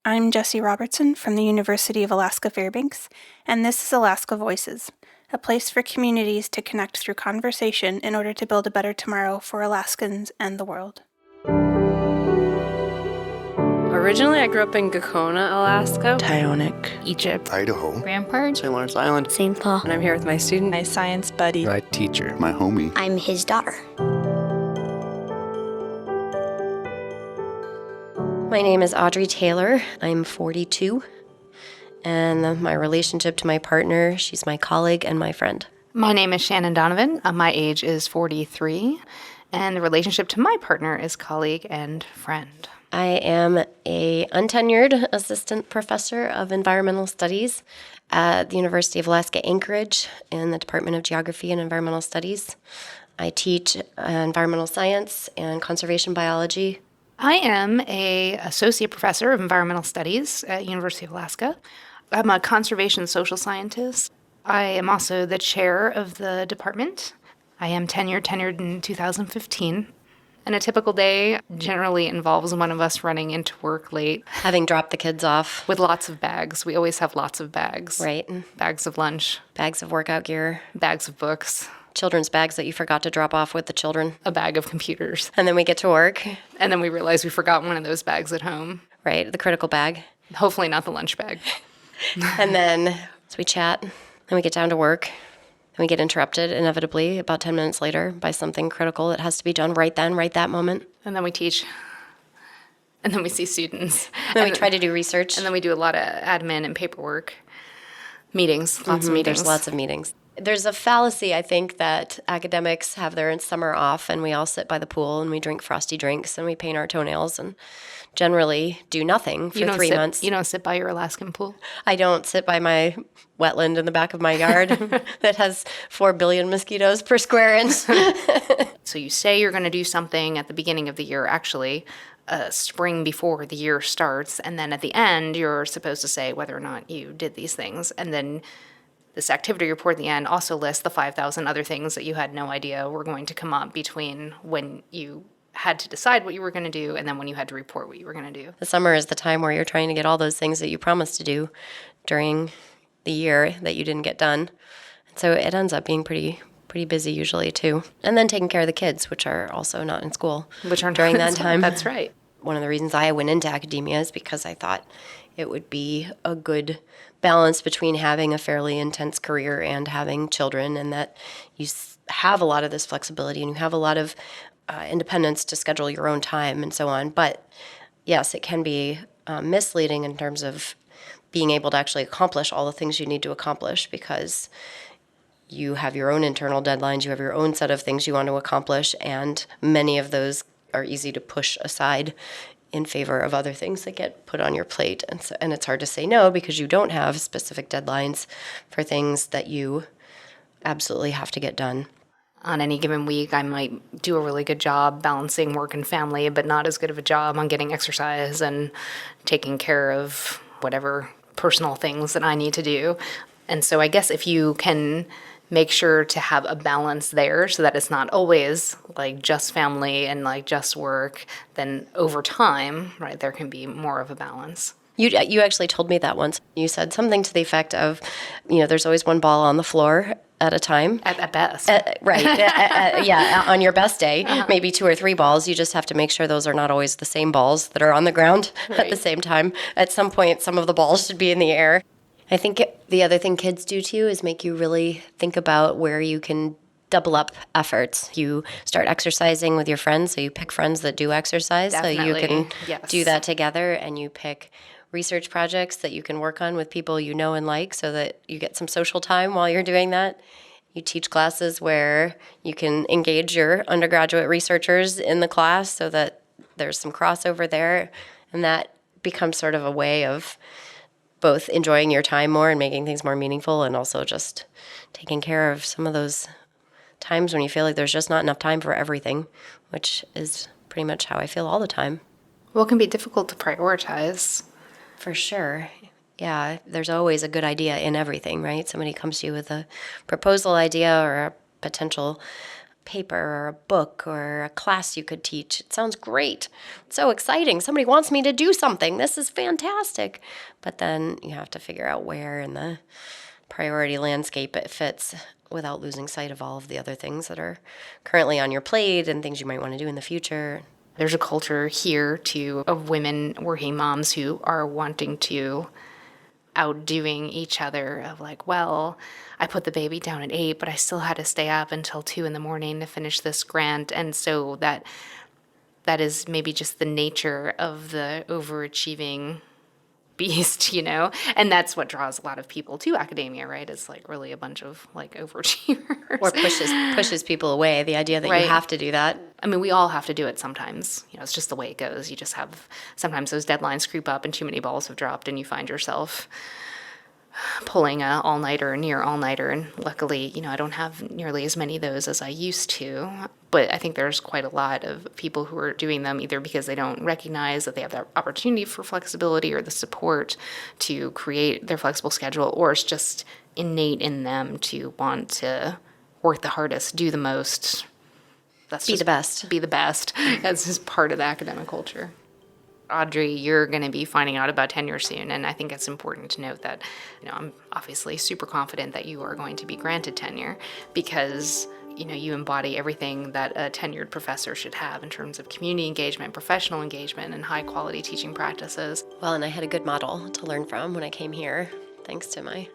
I'm Jessie Robertson from the University of Alaska Fairbanks, and this is Alaska Voices, a place for communities to connect through conversation in order to build a better tomorrow for Alaskans and the world. Originally, I grew up in Gakona, Alaska, Tyonek, Egypt, Idaho, Rampart, St. Lawrence Island, St. Paul. and I'm here with my student, my science buddy, my teacher, my homie. I'm his daughter. My name is Audrey Taylor. I'm 42, and my relationship to my partner, she's my colleague and my friend. My name is Shannon Donovan. My age is 43, and the relationship to my partner is colleague and friend. I am a untenured assistant professor of environmental studies at the University of Alaska Anchorage in the Department of Geography and Environmental Studies. I teach environmental science and conservation biology. I am an associate professor of environmental studies at University of Alaska. I'm a conservation social scientist. I am also the chair of the department. I am tenured in 2015. And a typical day generally involves one of us running into work late. Having dropped the kids off. With lots of bags. We always have lots of bags. Right. Bags of lunch. Bags of workout gear. Bags of books. Children's bags that you forgot to drop off with the children. A bag of computers. And then we get to work. And then we realize we forgot one of those bags at home. Right, the critical bag. Hopefully not the lunch bag. And then so we chat, then we get down to work. Then we get interrupted, inevitably, about 10 minutes later by something critical that has to be done right then, right that moment. And then we teach. And then we see students. And then we try to do research. And then we do a lot of admin and paperwork. Meetings, lots of meetings. There's lots of meetings. There's a fallacy, I think, that academics have their summer off and we all sit by the pool and we drink frosty drinks and we paint our toenails and generally do nothing for 3 months. You don't sit by your Alaskan pool? I don't sit by my wetland in the back of my yard that has 4 billion mosquitoes per square inch. So you say you're going to do something at the beginning of the year, actually, spring before the year starts, and then at the end you're supposed to say whether or not you did these things, and then this activity report at the end also lists the 5,000 other things that you had no idea were going to come up between when you had to decide what you were going to do and then when you had to report what you were going to do. The summer is the time where you're trying to get all those things that you promised to do during the year that you didn't get done. And so it ends up being pretty busy usually too. And then taking care of the kids, which are also not in school during that time. That's right. One of the reasons I went into academia is because I thought it would be a good balance between having a fairly intense career and having children, and that you have a lot of this flexibility and you have a lot of independence to schedule your own time and so on. But yes, it can be misleading in terms of being able to actually accomplish all the things you need to accomplish because you have your own internal deadlines, you have your own set of things you want to accomplish, and many of those are easy to push aside in favor of other things that get put on your plate. And it's hard to say no because you don't have specific deadlines for things that you absolutely have to get done. On any given week, I might do a really good job balancing work and family, but not as good of a job on getting exercise and taking care of whatever personal things that I need to do. And so I guess if you can make sure to have a balance there so that it's not always like just family and like just work, then over time, right, there can be more of a balance. You actually told me that once. You said something to the effect of, there's always one ball on the floor at a time. At best. Right. Yeah, on your best day, maybe 2 or 3 balls. You just have to make sure those are not always the same balls that are on the ground at the same time. At some point, some of the balls should be in the air. I think the other thing kids do too is make you really think about where you can double up efforts. You start exercising with your friends, so you pick friends that do exercise. Definitely. So you can do that together, and you pick research projects that you can work on with people you know and like so that you get some social time while you're doing that. You teach classes where you can engage your undergraduate researchers in the class so that there's some crossover there, and that becomes sort of a way of both enjoying your time more and making things more meaningful and also just taking care of some of those times when you feel like there's just not enough time for everything, which is pretty much how I feel all the time. Well, it can be difficult to prioritize. For sure. Yeah, there's always a good idea in everything, right? Somebody comes to you with a proposal idea or a potential paper or a book or a class you could teach. It sounds great. It's so exciting. Somebody wants me to do something. This is fantastic. But then you have to figure out where in the priority landscape it fits without losing sight of all of the other things that are currently on your plate and things you might want to do in the future. There's a culture here, too, of women working moms who are wanting to outdoing each other of like, well, I put the baby down at 8, but I still had to stay up until 2 a.m. to finish this grant. And so that is maybe just the nature of the overachieving beast, and that's what draws a lot of people to academia, right? It's like really a bunch of like overachievers. Or pushes people away, the idea that Right. you have to do that. I mean, we all have to do it sometimes. It's just the way it goes. You just have, sometimes those deadlines creep up and too many balls have dropped and you find yourself pulling a all-nighter, near all-nighter, and luckily, I don't have nearly as many of those as I used to. But I think there's quite a lot of people who are doing them either because they don't recognize that they have the opportunity for flexibility or the support to create their flexible schedule, or it's just innate in them to want to work the hardest, do the most. Be the best. Be the best. That's just part of the academic culture. Audrey, you're going to be finding out about tenure soon, and I think it's important to note that, I'm obviously super confident that you are going to be granted tenure because, you embody everything that a tenured professor should have in terms of community engagement, professional engagement, and high-quality teaching practices. Well, and I had a good model to learn from when I came here, thanks to my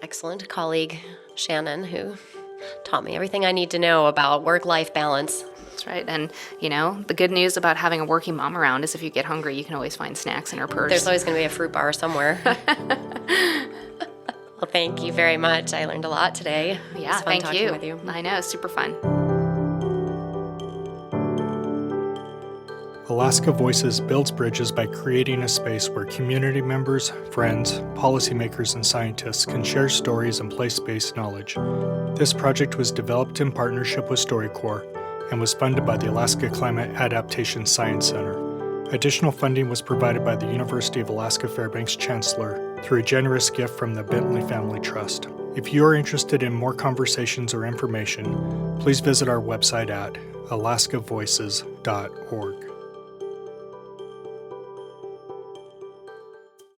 excellent colleague, Shannon, who taught me everything I need to know about work-life balance. That's right. And, the good news about having a working mom around is if you get hungry, you can always find snacks in her purse. There's always going to be a fruit bar somewhere. Well, thank you very much. I learned a lot today. Yeah, It was fun thank talking you. with you. I know, super fun. Alaska Voices builds bridges by creating a space where community members, friends, policymakers, and scientists can share stories and place-based knowledge. This project was developed in partnership with StoryCorps and was funded by the Alaska Climate Adaptation Science Center. Additional funding was provided by the University of Alaska Fairbanks Chancellor through a generous gift from the Bentley Family Trust. If you are interested in more conversations or information, please visit our website at alaskavoices.org.